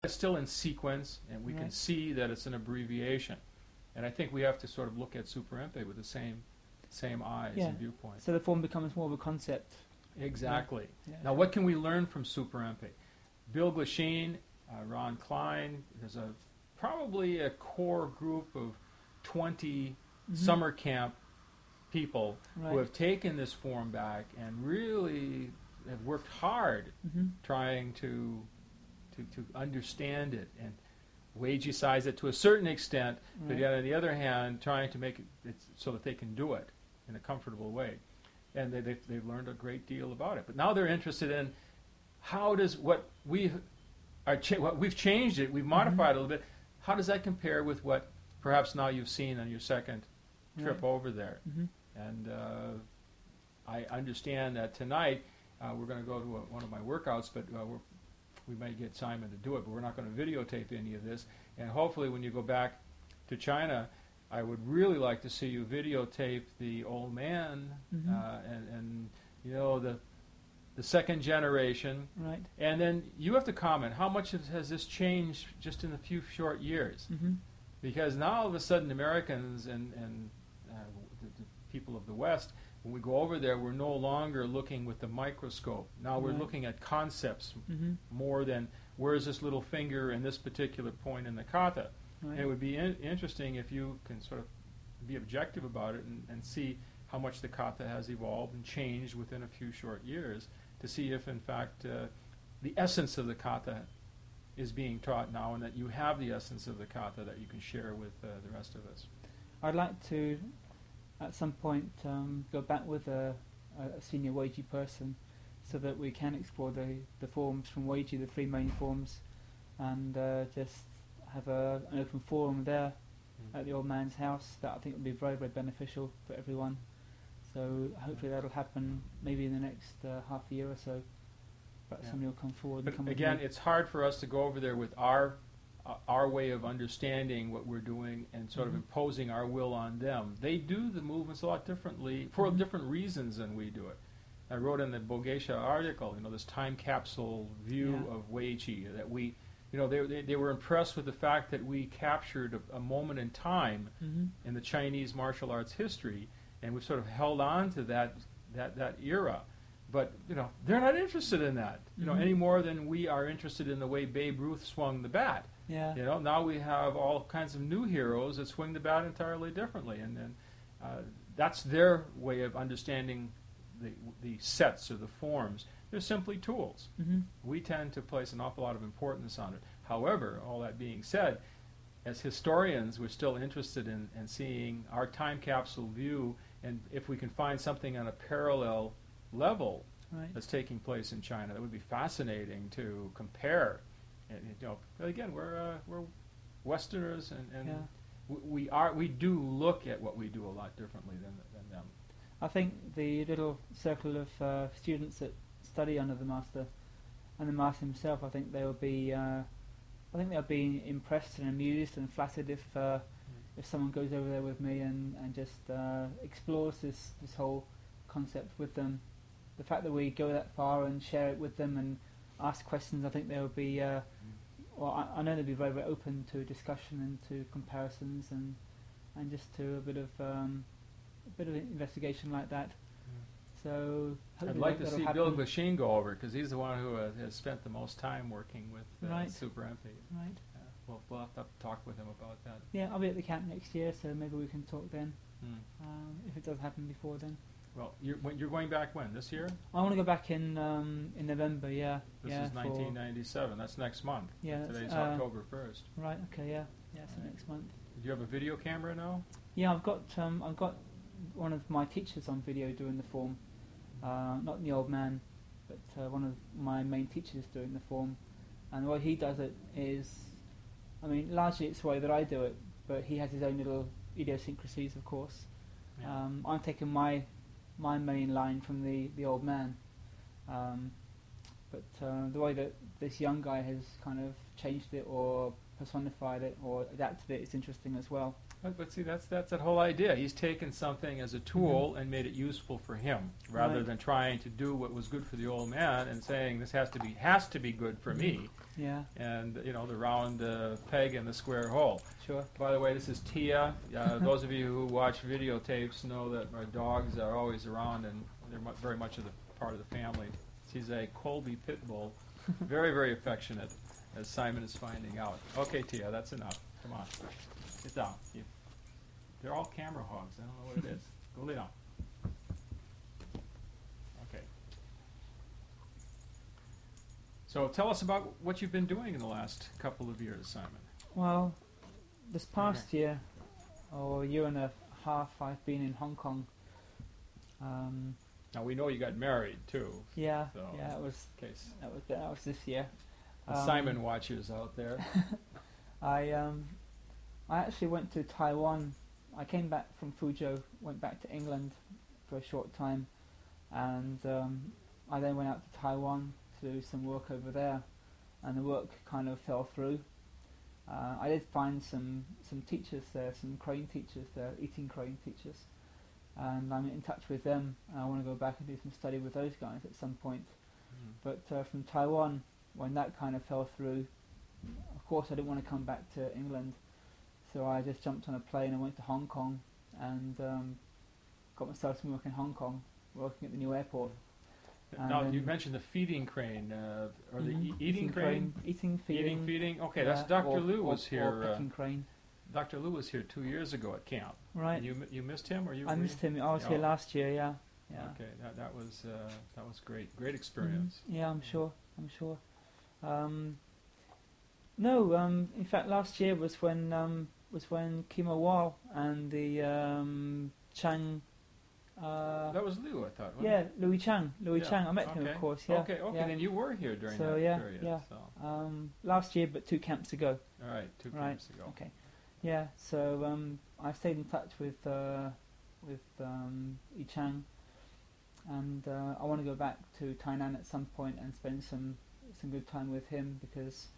it's still in sequence, and we can see that it's an abbreviation. And I think we have to sort of look at superempei with the same eyes and viewpoint. So the form becomes more of a concept. Exactly. Now, what can we learn from superempei? Bill Glasheen, Ron Klein, there's probably a core group of 20 summer camp people who have taken this form back and really have worked hard trying to understand it and Uechi-size it to a certain extent, but yet on the other hand trying to make it so that they can do it in a comfortable way. And they've learned a great deal about it. But now they're interested in how does what we've changed it, we've modified it a little bit, how does that compare with what perhaps now you've seen on your second trip over there? And I understand that tonight we're going to go to one of my workouts, but we might get Simon to do it, but we're not going to videotape any of this. And hopefully when you go back to China, I would really like to see you videotape the old man and you know, the second generation. Right. And then you have to comment, how much has this changed just in a few short years? Because now all of a sudden Americans and the people of the West, when we go over there, we're no longer looking with the microscope. Now we're looking at concepts more than where is this little finger in this particular point in the kata. And it would be interesting if you can sort of be objective about it and see how much the kata has evolved and changed within a few short years to see if, in fact, the essence of the kata is being taught now and that you have the essence of the kata that you can share with the rest of us. I'd like to, at some point, go back with a senior Uechi person so that we can explore the forms from Uechi, the three main forms, and just have an open forum there at the old man's house. That I think would be very, very beneficial for everyone. So hopefully that'll happen maybe in the next half a year or so. Perhaps somebody will come forward. But again, it's hard for us to go over there with our way of understanding what we're doing and sort of imposing our will on them. They do the movements a lot differently for different reasons than we do it. I wrote in the Bogesha article, you know, this time capsule view of Uechi, that we, you know, they were impressed with the fact that we captured a moment in time in the Chinese martial arts history, and we've sort of held on to that era. But, you know, they're not interested in that, you know, any more than we are interested in the way Babe Ruth swung the bat. You know, now we have all kinds of new heroes that swing the bat entirely differently, and that's their way of understanding the sets or the forms. They're simply tools. We tend to place an awful lot of importance on it. However, all that being said, as historians, we're still interested in seeing our time capsule view, and if we can find something on a parallel level that's taking place in China, that would be fascinating to compare. And, you know, again, we're Westerners, and we do look at what we do a lot differently than them. I think the little circle of students that study under the master and the master himself, I think they'll be impressed and amused and flattered if someone goes over there with me and just explores this whole concept with them. The fact that we go that far and share it with them and ask questions, I think they'll be I know they'll be very, very open to discussion and to comparisons and just to a bit of investigation like that. So I'd like to see Bill Glasheen go over, because he's the one who has spent the most time working with Superempei. We'll have to talk with him about that. Yeah, I'll be at the camp next year, so maybe we can talk then, if it does happen before then. Well, you're going back when? This year? I want to go back in November. This is 1997. That's next month. Yeah, today's October 1st. Right. Okay. Yeah. So next month. Do you have a video camera now? Yeah, I've got one of my teachers on video doing the form. Not the old man, but one of my main teachers doing the form. And the way he does it is, I mean, largely it's the way that I do it, but he has his own little idiosyncrasies, of course. I'm taking my main line from the old man, but the way that this young guy has kind of changed it or personified it or adapted it is interesting as well. But see, that's that whole idea. He's taken something as a tool and made it useful for him, rather Right. than trying to do what was good for the old man and saying this has to be good for me. Yeah, And the round peg in the square hole. sure. By the way, this is Tia. Those of you who watch videotapes know that our dogs are always around, and they're very much of the part of the family. She's a Colby pit bull, very, very affectionate, as Simon is finding out. Okay, Tia, that's enough. Come on, sit down. They're all camera hogs. I don't know what it is. Go lay down. Okay. So tell us about what you've been doing in the last couple of years, Simon. Well, this past year, or year and a half, I've been in Hong Kong. Now we know you got married too. Yeah, So, yeah, it was in case that was this year. the Simon watchers out there. I actually went to Taiwan. I came back from Fuzhou, went back to England for a short time, and I then went out to Taiwan to do some work over there, and the work kind of fell through. I did find some teachers there, some crane teachers there, eating crane teachers, and I'm in touch with them, and I want to go back and do some study with those guys at some point. But from Taiwan, when that kind of fell through, of course I didn't want to come back to England, so I just jumped on a plane and went to Hong Kong and got myself some work in Hong Kong, working at the new airport. Now you mentioned the feeding crane, or the eating crane? Eating, feeding. Okay, that's Dr. Lou was or here. picking crane. Dr. Lou was here 2 years ago at camp. Right. And you missed him, or you? I missed him. I was here last year. Yeah. Yeah. Okay, that was great experience. Yeah, I'm sure. No, in fact, last year was when Kimo Wall and the Chang. That was Lou, I thought. Wasn't Yeah, it? Louis Chang. I met him, of course. Yeah. Okay. Yeah. Then you were here during So, that yeah, period. yeah. So. Last year, but 2 camps ago. All right, two Right. camps ago. Okay. Yeah. So I stayed in touch with Yi Chang, and I want to go back to Tainan at some point and spend some good time with him, because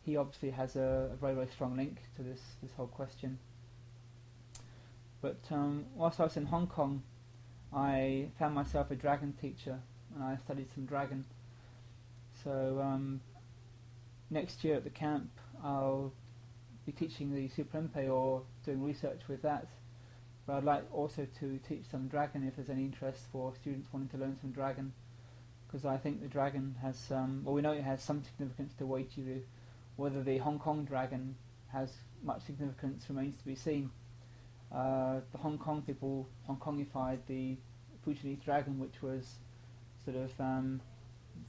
he obviously has a very, very strong link to this whole question. But whilst I was in Hong Kong, I found myself a dragon teacher, and I studied some dragon. So next year at the camp, I'll be teaching the Superempei or doing research with that. But I'd like also to teach some dragon if there's any interest for students wanting to learn some dragon, because I think the dragon has we know it has some significance to Uechi-ryu. Whether the Hong Kong dragon has much significance remains to be seen. The Hong Kong people Hong Kongified the Fujianese dragon, which was sort of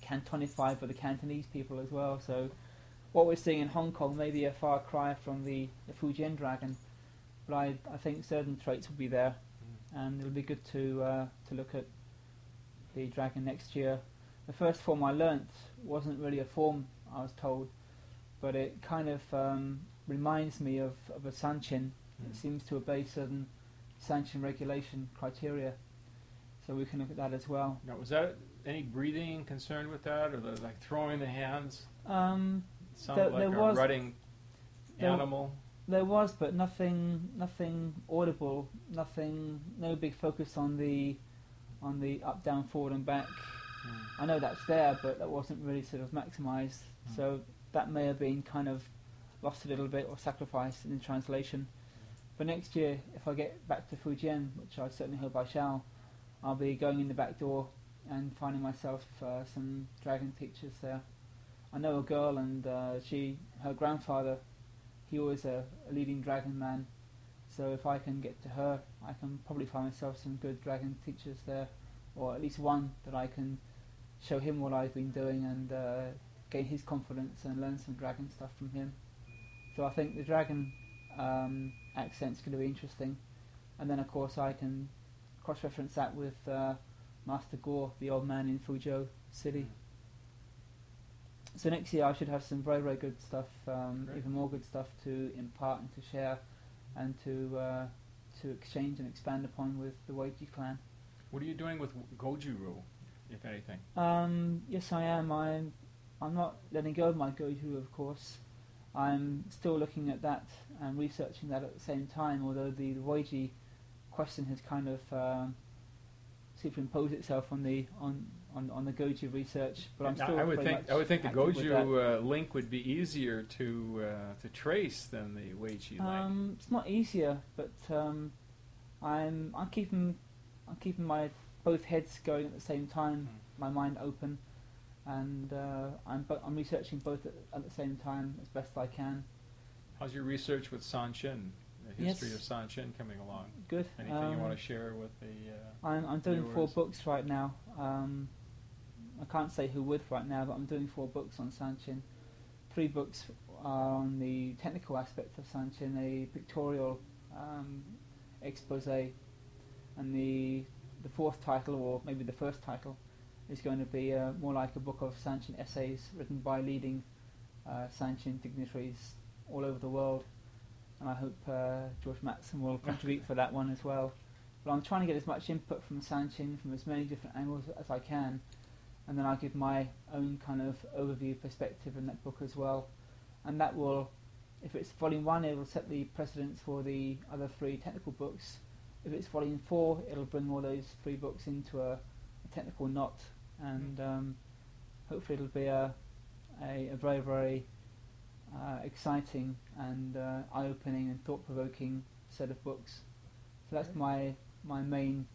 Cantonified by the Cantonese people as well. So what we're seeing in Hong Kong may be a far cry from the Fujian dragon, but I think certain traits will be there, and it'll be good to look at the dragon next year. The first form I learnt wasn't really a form, I was told, but it kind of reminds me of a Sanchin. It seems to obey certain Sanchin regulation criteria, so we can look at that as well. Now, was that any breathing concerned with that, or like throwing the hands? Sounded like a rutting animal. There was, but nothing audible. No big focus on the up, down, forward, and back. I know that's there, but that wasn't really sort of maximised. So that may have been kind of lost a little bit or sacrificed in the translation. But next year, if I get back to Fujian, which I certainly hope I shall, I'll be going in the back door and finding myself some dragon teachers there. I know a girl, and her grandfather, he was a leading dragon man. So if I can get to her, I can probably find myself some good dragon teachers there, or at least one that I can show him what I've been doing and gain his confidence and learn some dragon stuff from him. So I think the dragon accent's going to be interesting, and then of course I can cross-reference that with Master Gore, the old man in Fuzhou City. So next year I should have some very, very good stuff, even more good stuff to impart and to share, and to exchange and expand upon with the Uechi clan. What are you doing with Goju-ryu, if anything? Yes, I am. I'm not letting go of my Goju, of course. I'm still looking at that and researching that at the same time, although the Uechi question has kind of superimposed itself on the Goju research. But I'm still I would think the Goju link would be easier to trace than the Uechi link. It's not easier, but I'm keeping my both heads going at the same time, my mind open, and I'm researching both at the same time as best I can. How's your research with Sanshin, the history of Sanshin coming along? Good. Anything you want to share with the I'm doing viewers? 4 books right now. I can't say who with right now, but I'm doing 4 books on Sanshin. 3 books are on the technical aspects of Sanshin, a pictorial expose, and the 4th title, or maybe the first title, is going to be more like a book of Sanshin essays written by leading Sanshin dignitaries all over the world, and I hope George Mattson will contribute for that one as well. But I'm trying to get as much input from Sanshin from as many different angles as I can, and then I'll give my own kind of overview perspective in that book as well. And that will, if it's volume 1, it will set the precedence for the other 3 technical books. If it's volume 4, it'll bring all those 3 books into a technical knot, and hopefully it'll be a very, very exciting and eye-opening and thought-provoking set of books. So that's my main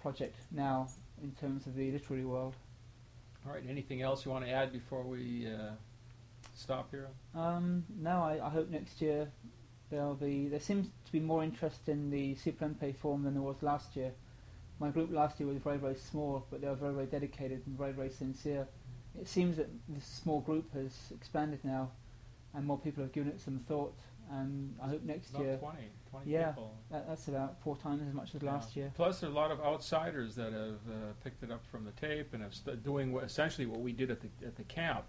project now in terms of the literary world. All right. Anything else you want to add before we stop here? No, I hope next year there seems to be more interest in the Superempei form than there was last year. My group last year was very, very small, but they were very, very dedicated and very, very sincere. It seems that this small group has expanded now, and more people have given it some thought, and I hope next year... 20 yeah, people. That's about 4 times as much as last year. Plus, there are a lot of outsiders that have picked it up from the tape and have doing essentially what we did at the camp.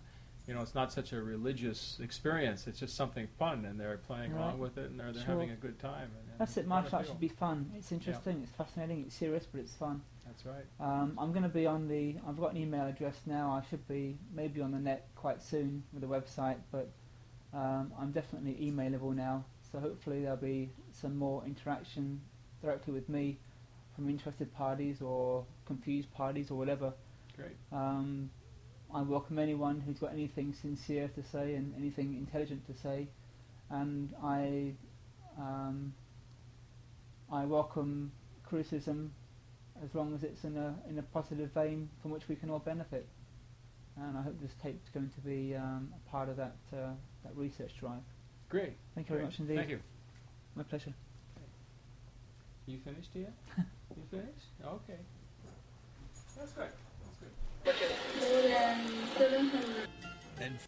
You know, it's not such a religious experience. It's just something fun, and they're playing along with it, and they're having a good time. And that's it. Martial arts should be fun. It's interesting. It's fascinating. It's serious, but it's fun. That's right. I'm going to be on the... I've got an email address now. I should be maybe on the net quite soon with a website, but I'm definitely emailable now. So hopefully there'll be some more interaction directly with me from interested parties or confused parties or whatever. Great. I welcome anyone who's got anything sincere to say and anything intelligent to say, and I welcome criticism as long as it's in a positive vein from which we can all benefit. And I hope this tape's going to be a part of that research drive. Great. Thank you very much indeed. Thank you. My pleasure. You finished yet? You finished? Okay. That's good. That's good. And